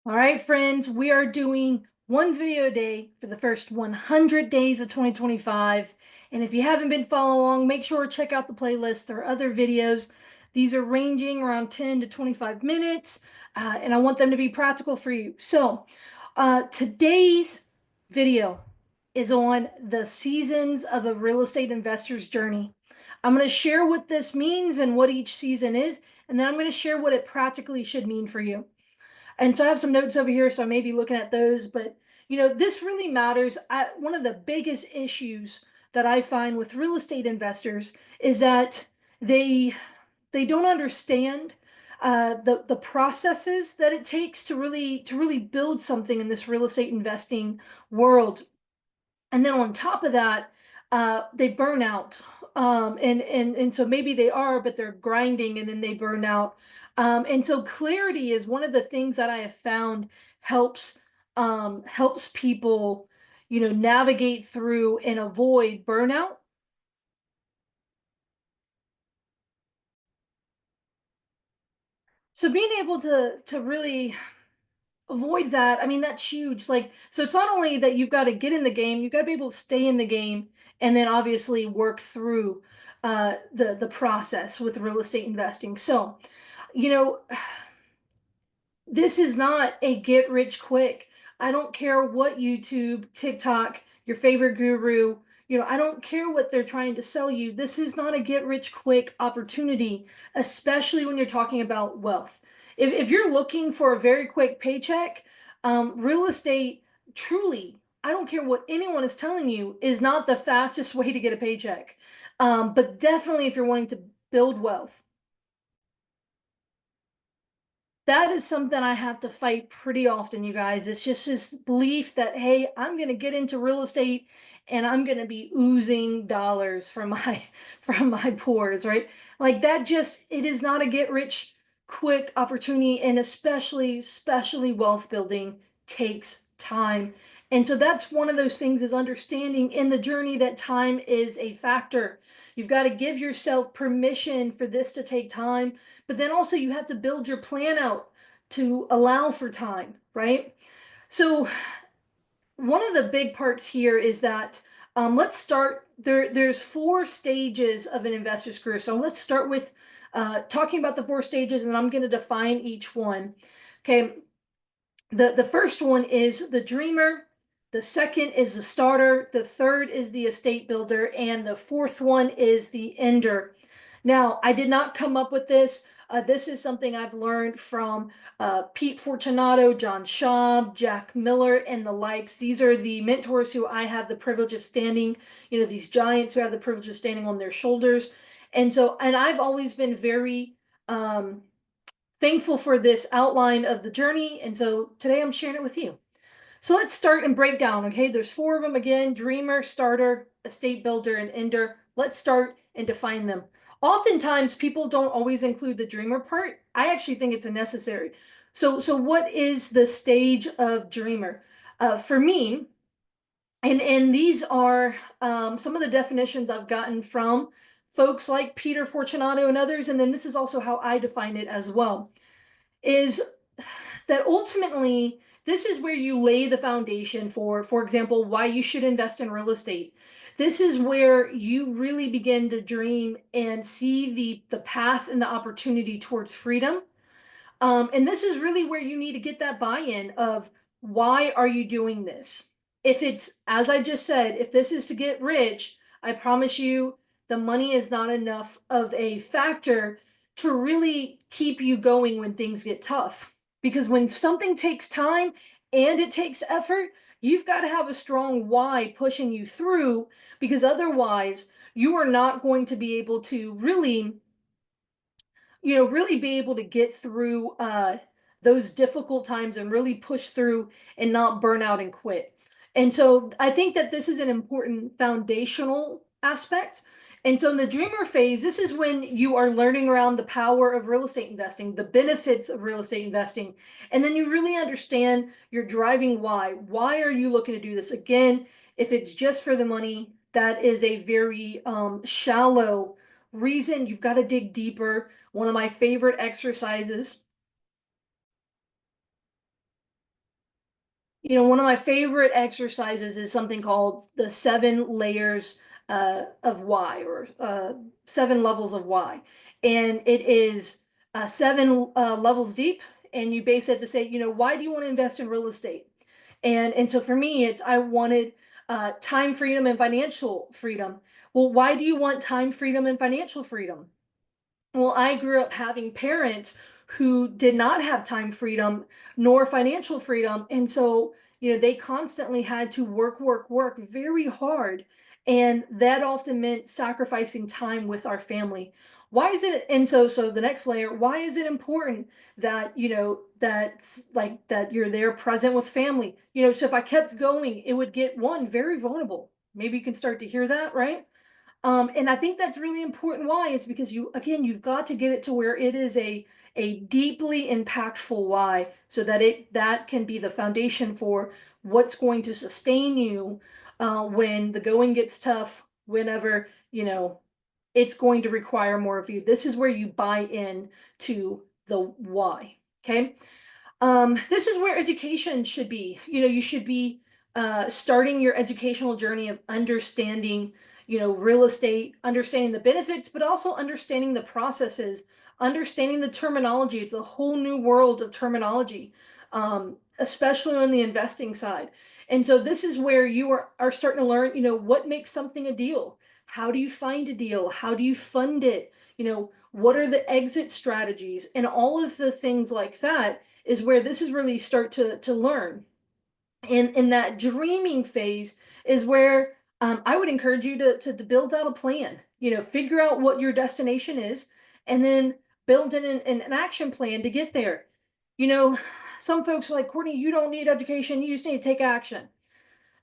All right, friends, we are doing one video a day for the first 100 days of 2025. And if you haven't been following along, make sure to check out the playlist. There are other videos. These are ranging around 10 to 25 minutes, and I want them to be practical for you. So, today's video is on the seasons of a real estate investor's journey. I'm going to share what this means and what each season is, and then I'm going to share what it practically should mean for you. And so I have some notes over here, so I may be looking at those, but this really matters. One of the biggest issues that I find with real estate investors is that they they don't understand the processes that it takes to really build something in this real estate investing world. And then on top of that, they burn out. And so maybe they are, but they're grinding and then they burn out. And so clarity is one of the things that I have found helps helps people, navigate through and avoid burnout. So being able to really avoid that, I mean, that's huge. Like, so it's not only that you've got to get in the game, you've got to be able to stay in the game and then obviously work through the process with real estate investing. So, you know, this is not a get rich quick. I don't care what YouTube, TikTok, your favorite guru, I don't care what they're trying to sell you. This is not a get rich quick opportunity, especially when you're talking about wealth. If you're looking for a very quick paycheck, real estate truly, I don't care what anyone is telling you, is not the fastest way to get a paycheck. But definitely if you're wanting to build wealth, that is something I have to fight pretty often, you guys. It's just this belief that, hey, I'm going to get into real estate and I'm going to be oozing dollars from my from my pores, right? Like that just it is not a get rich quick opportunity, and especially wealth building takes time. And so that's one of those things, is understanding in the journey that time is a factor. You've got to give yourself permission for this to take time, but then also you have to build your plan out to allow for time, right? So one of the big parts here is that, let's start there. There's four stages of an investor's career. So let's start with talking about the four stages, and I'm going to define each one. Okay, the first one is the dreamer. The second is the starter. The third is the estate builder, and the fourth one is the ender. Now, I did not come up with this. This is something I've learned from Pete Fortunato, John Schaub, Jack Miller, and the likes. These are the mentors who I have the privilege of standing, these giants who have the privilege of standing on their shoulders. And I've always been very thankful for this outline of the journey. And so today I'm sharing it with you. So let's start and break down. Okay, there's four of them again: dreamer, starter, estate builder, and ender. Let's start and define them. Oftentimes people don't always include the dreamer part. I actually think it's a necessary. So what is the stage of dreamer? For me, and these are some of the definitions I've gotten from folks like Peter Fortunato and others, and then this is also how I define it as well, is that ultimately this is where you lay the foundation for example, why you should invest in real estate. This is where you really begin to dream and see the path and the opportunity towards freedom. And this is really where you need to get that buy-in of, why are you doing this? If it's, as I just said, if this is to get rich, I promise you the money is not enough of a factor to really keep you going when things get tough. Because when something takes time and it takes effort, you've got to have a strong why pushing you through, because otherwise you are not going to be able to really be able to get through those difficult times and really push through and not burn out and quit. And so I think that this is an important foundational aspect. And so in the dreamer phase, this is when you are learning around the power of real estate investing, the benefits of real estate investing, and then you really understand your driving why. Why are you looking to do this? Again, if it's just for the money, that is a very shallow reason. You've got to dig deeper. One of my favorite exercises One of my favorite exercises is something called the 7 layers of why, or 7 levels of why. And it is 7 levels deep. And you basically have to say, why do you want to invest in real estate? And so for me, it's I wanted time freedom and financial freedom. Well, why do you want time freedom and financial freedom? Well, I grew up having parents who did not have time freedom nor financial freedom. And so, they constantly had to work, work, work very hard. And that often meant sacrificing time with our family. Why is it? And so the next layer, why is it important that, that's like that you're there present with family? So if I kept going, it would get one very vulnerable. Maybe you can start to hear that, right? And I think that's really important. Why is because you've got to get it to where it is a deeply impactful why, so that that can be the foundation for what's going to sustain you when the going gets tough, whenever, it's going to require more of you. This is where you buy in to the why. Okay. This is where education should be. You should be starting your educational journey of understanding, real estate, understanding the benefits, but also understanding the processes, understanding the terminology. It's a whole new world of terminology, especially on the investing side. And so this is where you are starting to learn, what makes something a deal? How do you find a deal? How do you fund it? What are the exit strategies and all of the things like that is where this is really start to learn. And in that dreaming phase is where I would encourage you to build out a plan, figure out what your destination is, and then build in an action plan to get there. You know, some folks are like, Courtney, you don't need education, you just need to take action.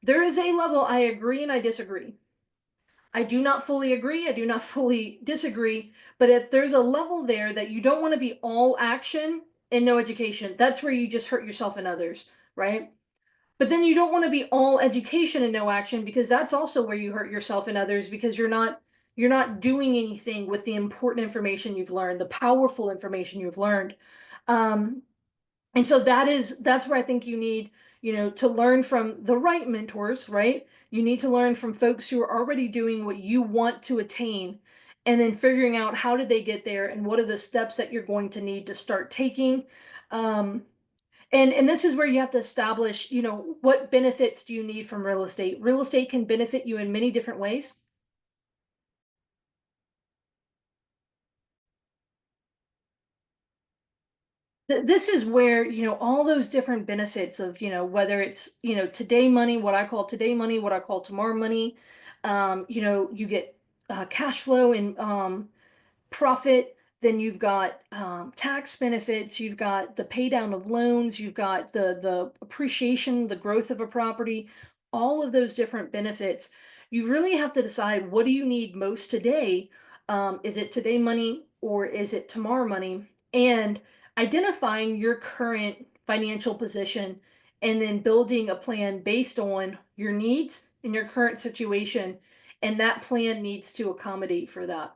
There is a level I agree and I disagree. I do not fully agree. I do not fully disagree. But if there's a level there that you don't want to be all action and no education, that's where you just hurt yourself and others, right? But then you don't want to be all education and no action, because that's also where you hurt yourself and others, because you're not doing anything with the important information you've learned, the powerful information you've learned. Um, and so that's where I think you need, to learn from the right mentors, right? You need to learn from folks who are already doing what you want to attain, and then figuring out how did they get there and what are the steps that you're going to need to start taking. Um, and this is where you have to establish, what benefits do you need from real estate? Real estate can benefit you in many different ways. This is where, all those different benefits of, whether it's, today money, what I call today money, what I call tomorrow money. You get cash flow and profit. Then you've got tax benefits, you've got the pay down of loans, you've got the appreciation, the growth of a property, all of those different benefits. You really have to decide, what do you need most today? Is it today money or is it tomorrow money? And identifying your current financial position, and then building a plan based on your needs and your current situation. And that plan needs to accommodate for that.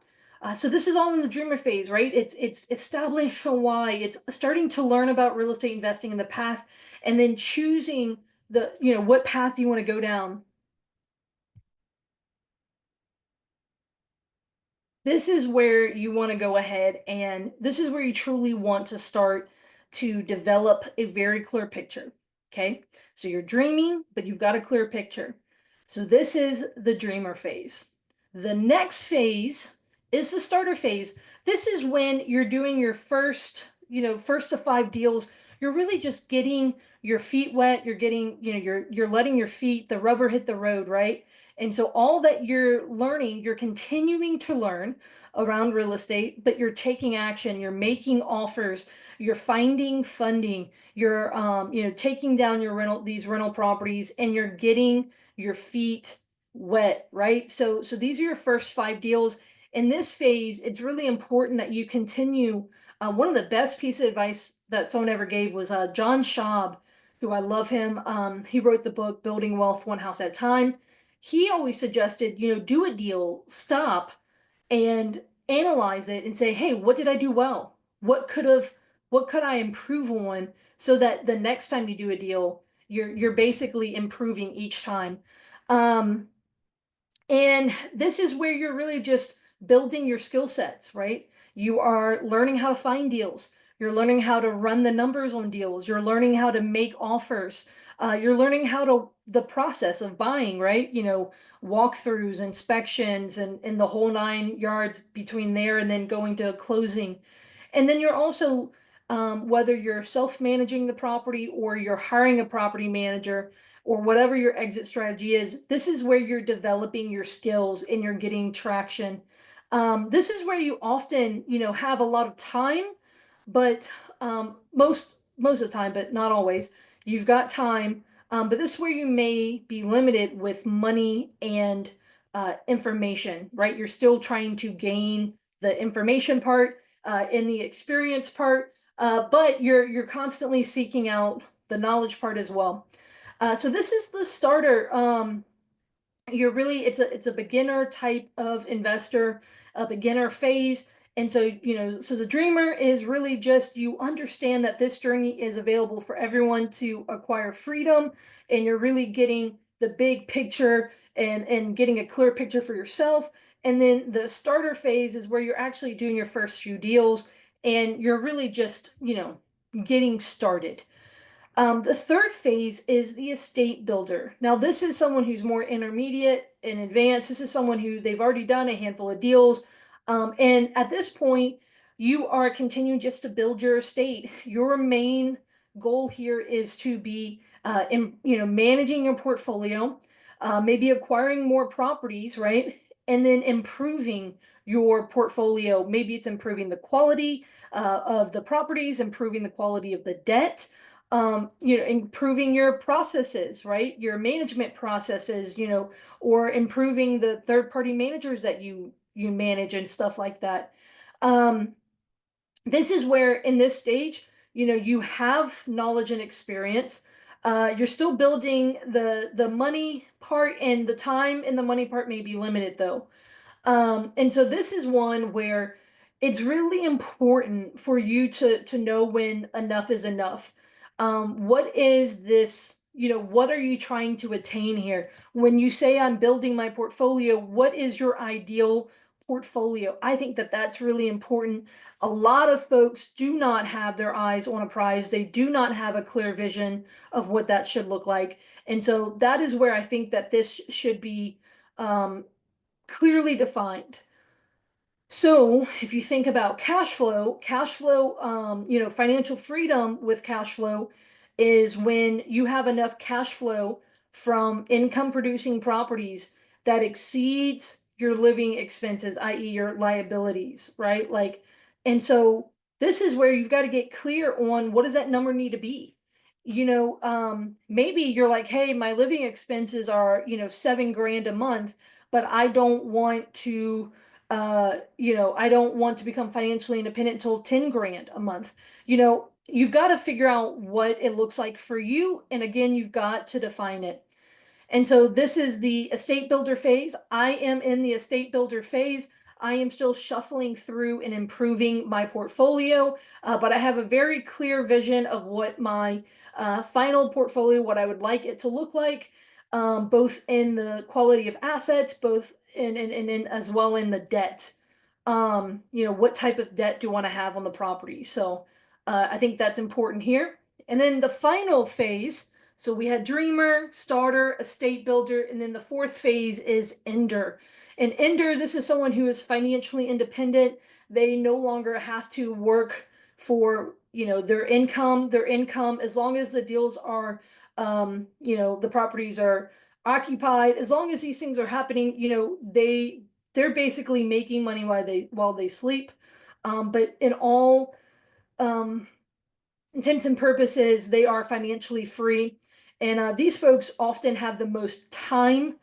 So this is all in the dreamer phase, right? It's establishing why, it's starting to learn about real estate investing in the path, and then choosing what path you want to go down. This is where you want to go ahead, and this is where you truly want to start to develop a very clear picture. Okay. So you're dreaming, but you've got a clear picture. So this is the dreamer phase. The next phase is the starter phase. This is when you're doing your first to 5 deals. You're really just getting your feet wet. You're getting, you're letting your feet, the rubber hit the road, right? And so all that you're learning, you're continuing to learn around real estate, but you're taking action, you're making offers, you're finding funding, you're taking down these rental properties, and you're getting your feet wet, right? So these are your first 5 deals. In this phase, it's really important that you continue. One of the best pieces of advice that someone ever gave was John Schaub, who I love him. He wrote the book Building Wealth One House at a Time. He always suggested, do a deal, stop and analyze it and say, hey, what did I do well? What could I improve on, so that the next time you do a deal, You're basically improving each time. Um, and this is where you're really just building your skill sets, right? You are learning how to find deals. You're learning how to run the numbers on deals. You're learning how to make offers. You're learning how to the process of buying, right? Walkthroughs, inspections, and the whole 9 yards between there and then going to closing. And then you're also, whether you're self-managing the property or you're hiring a property manager, or whatever your exit strategy is, this is where you're developing your skills and you're getting traction. This is where you often, have a lot of time, but most of the time, but not always. You've got time, but this is where you may be limited with money and information, right? You're still trying to gain the information part in the experience part, but you're constantly seeking out the knowledge part as well. So this is the starter. You're really it's a beginner type of investor, a beginner phase. And so, so the dreamer is really just you understand that this journey is available for everyone to acquire freedom, and you're really getting the big picture and getting a clear picture for yourself. And then the starter phase is where you're actually doing your first few deals and you're really just, getting started. The third phase is the estate builder. Now, this is someone who's more intermediate and advanced. This is someone who they've already done a handful of deals. And at this point, you are continuing just to build your estate. Your main goal here is to be, managing your portfolio, maybe acquiring more properties, right? And then improving your portfolio. Maybe it's improving the quality of the properties, improving the quality of the debt, improving your processes, right? Your management processes, or improving the third-party managers that you manage and stuff like that. Um, this is where in this stage, you have knowledge and experience. You're still building the money part, and the time in the money part may be limited though. And so this is one where it's really important for you to know when enough is enough. What is this, what are you trying to attain here? When you say I'm building my portfolio, what is your ideal portfolio? I think that that's really important. A lot of folks do not have their eyes on a prize. They do not have a clear vision of what that should look like. And so that is where I think that this should be clearly defined. So if you think about cash flow, financial freedom with cash flow is when you have enough cash flow from income producing properties that exceeds your living expenses, i.e. your liabilities, right? And so this is where you've got to get clear on what does that number need to be? Maybe you're like, hey, my living expenses are, 7 grand a month, but I don't want to become financially independent until 10 grand a month. You've got to figure out what it looks like for you. And again, you've got to define it. And so this is the estate builder phase. I am in the estate builder phase. I am still shuffling through and improving my portfolio, but I have a very clear vision of what my final portfolio, what I would like it to look like, both in the quality of assets, both in as well in the debt. What type of debt do I want to have on the property? So I think that's important here. And then the final phase, so we had dreamer, starter, estate builder, and then the fourth phase is ender. And ender, this is someone who is financially independent. They no longer have to work for, their income. Their income, as long as the deals are, the properties are occupied, as long as these things are happening, they're basically making money while they sleep. But in all um, intents and purposes, they are financially free. And these folks often have the most time.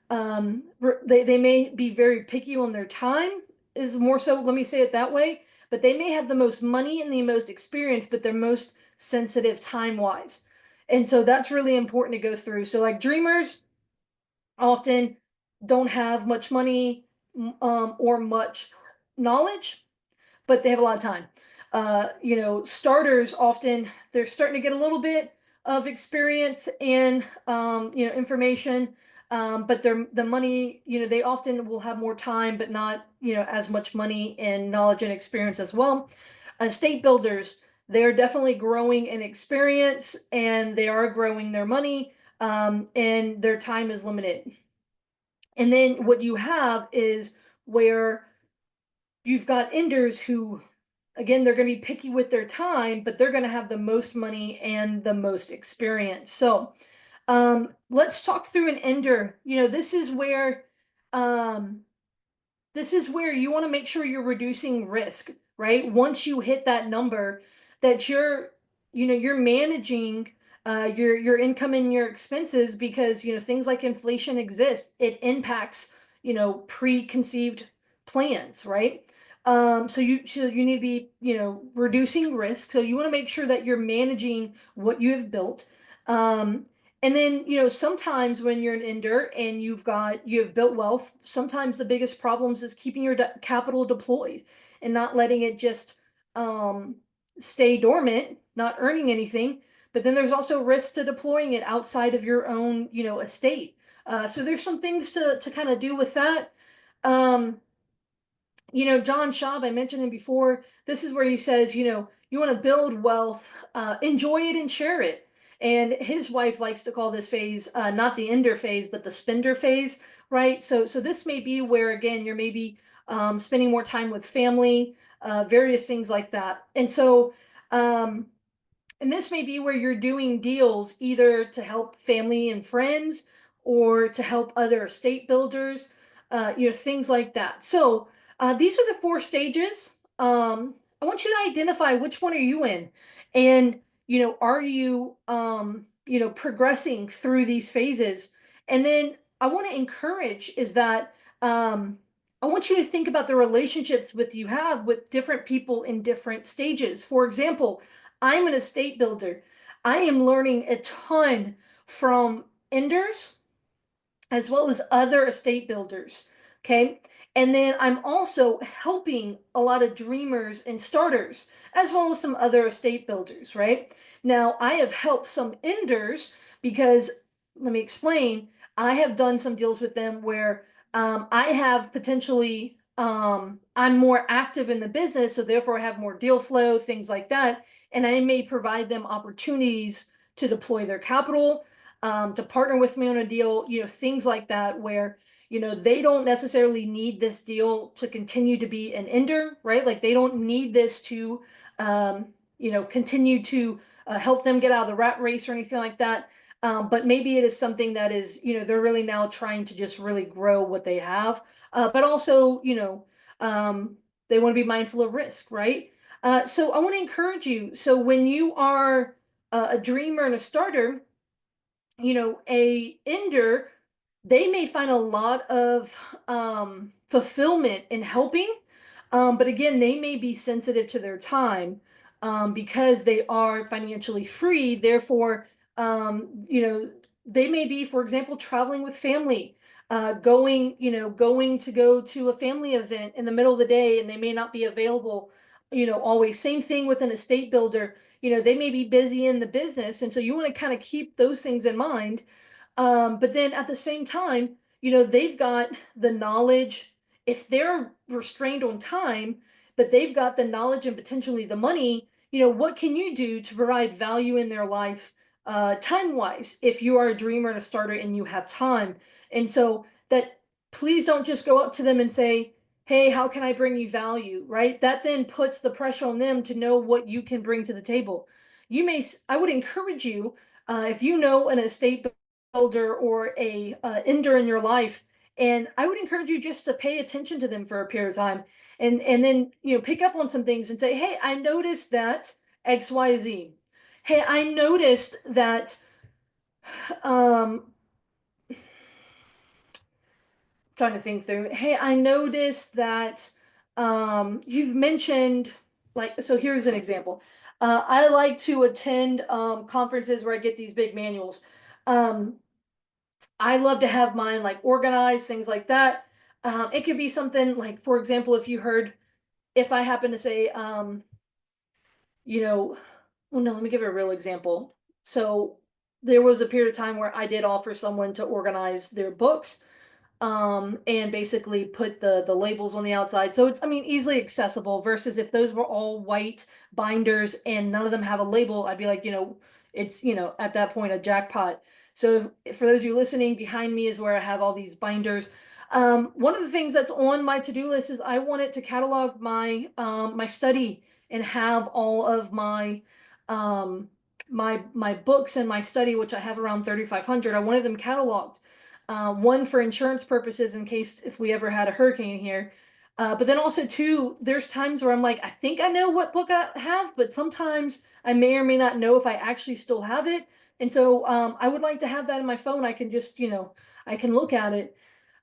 They may be very picky on their time, is more so, let me say it that way, but they may have the most money and the most experience, but they're most sensitive time wise. And so that's really important to go through. So, like dreamers often don't have much money or much knowledge, but they have a lot of time. Starters often they're starting to get a little bit, of experience and information. But the money, they often will have more time, but not as much money and knowledge and experience as well. Estate builders, they're definitely growing in experience and they are growing their money, and their time is limited. And then what you have is where you've got enders who, again, they're going to be picky with their time, but they're going to have the most money and the most experience. So let's talk through an ender. Um, this is where you want to make sure you're reducing risk, right? Once you hit that number, that you're managing your income and your expenses, because things like inflation exist. It impacts preconceived plans, right? So you need to be reducing risk. So you want to make sure that you're managing what you have built. And then, sometimes when you're an ender and you have built wealth, sometimes the biggest problems is keeping your capital deployed and not letting it just um, stay dormant, not earning anything. But then there's also risks to deploying it outside of your own, estate. So there's some things to kind of do with that. Um, John Schaub, I mentioned him before. This is where he says, you want to build wealth, enjoy it and share it. And his wife likes to call this phase not the ender phase, but the spender phase, right? So this may be where, again, you're maybe spending more time with family, various things like that. Um, and this may be where you're doing deals either to help family and friends or to help other estate builders, things like that. So these are the four stages. I want you to identify which one are you in, and are you progressing through these phases? And then I want to encourage is that I want you to think about the relationships with you have with different people in different stages. For example, I'm an estate builder. I am learning a ton from enders as well as other estate builders. Okay. And then I'm also helping a lot of dreamers and starters, as well as some other estate builders, right? Now, I have helped some enders because, let me explain, I have done some deals with them where I have potentially, I'm more active in the business, so therefore I have more deal flow, things like that. And I may provide them opportunities to deploy their capital, to partner with me on a deal, things like that, where, they don't necessarily need this deal to continue to be an ender, right? Like they don't need this to, continue to help them get out of the rat race or anything like that. But maybe it is something that is, they're really now trying to just really grow what they have. But also, they want to be mindful of risk, right? So I want to encourage you. So when you are a dreamer and a starter, a ender, they may find a lot of fulfillment in helping, but again, they may be sensitive to their time, because they are financially free. Therefore, they may be, for example, traveling with family, going to go to a family event in the middle of the day, and they may not be available, always. Same thing with an estate builder. They may be busy in the business, and so you want to kind of keep those things in mind. But then at the same time, they've got the knowledge. If they're restrained on time, but they've got the knowledge and potentially the money, what can you do to provide value in their life, time wise, if you are a dreamer and a starter and you have time? And so that, please don't just go up to them and say, hey, how can I bring you value, right? That then puts the pressure on them to know what you can bring to the table. I would encourage you, if you know an estate builder or a ender in your life, and I would encourage you just to pay attention to them for a period of time, and then pick up on some things and say, hey, I noticed that XYZ. Hey, I noticed that um trying to think through. Hey, I noticed that you've mentioned, like, so here's an example. I like to attend conferences where I get these big manuals. Um, I love to have mine like organized, things like that. It could be something like, for example, if I happen to say, you know, well, no, let me give you a real example. So there was a period of time where I did offer someone to organize their books, and basically put the labels on the outside. So it's, I mean, easily accessible versus if those were all white binders and none of them have a label, I'd be like, it's, at that point a jackpot. So for those of you listening, behind me is where I have all these binders. One of the things that's on my to-do list is I wanted to catalog my study and have all of um my books and my study, which I have around 3,500. I wanted them cataloged. One for insurance purposes in case if we ever had a hurricane here. But then also two, there's times where I'm like, I think I know what book I have, but sometimes I may or may not know if I actually still have it. And so I would like to have that in my phone. I can just, I can look at it.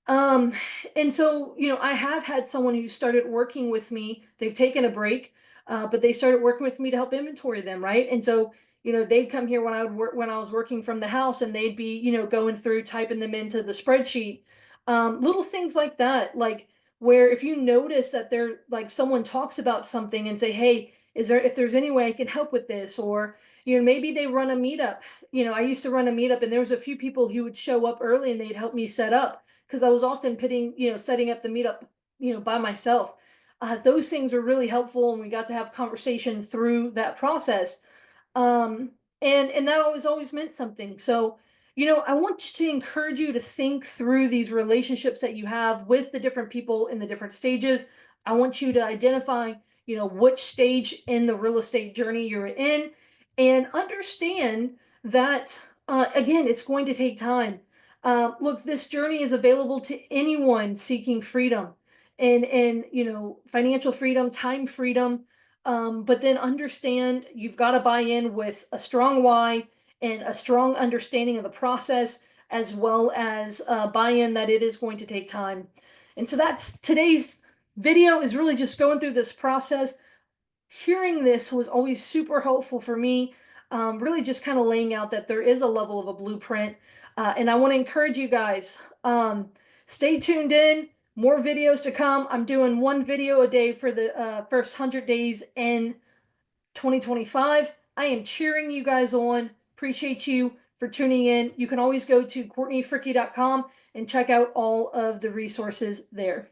Um, and so, I have had someone who started working with me. They've taken a break, but they started working with me to help inventory them, right? And so, they'd come here when I would work when I was working from the house, and they'd be, going through typing them into the spreadsheet. Little things like that, like where if you notice that they're like someone talks about something and say, hey, if there's any way I can help with this, or maybe they run a meetup. I used to run a meetup, and there was a few people who would show up early and they'd help me set up because I was often setting up the meetup, by myself. Those things were really helpful, and we got to have conversation through that process. Um, and that always meant something. So, I want to encourage you to think through these relationships that you have with the different people in the different stages. I want you to identify, which stage in the real estate journey you're in, and understand that again, it's going to take time. Look, this journey is available to anyone seeking freedom and financial freedom, time freedom. But then understand you've got to buy in with a strong why and a strong understanding of the process, as well as buy in that it is going to take time. And so that's today's video, is really just going through this process. Hearing this was always super helpful for me. Really just kind of laying out that there is a level of a blueprint. And I want to encourage you guys, stay tuned in. More videos to come. I'm doing one video a day for the first 100 days in 2025. I am cheering you guys on. Appreciate you for tuning in. You can always go to CourtneyFricky.com and check out all of the resources there.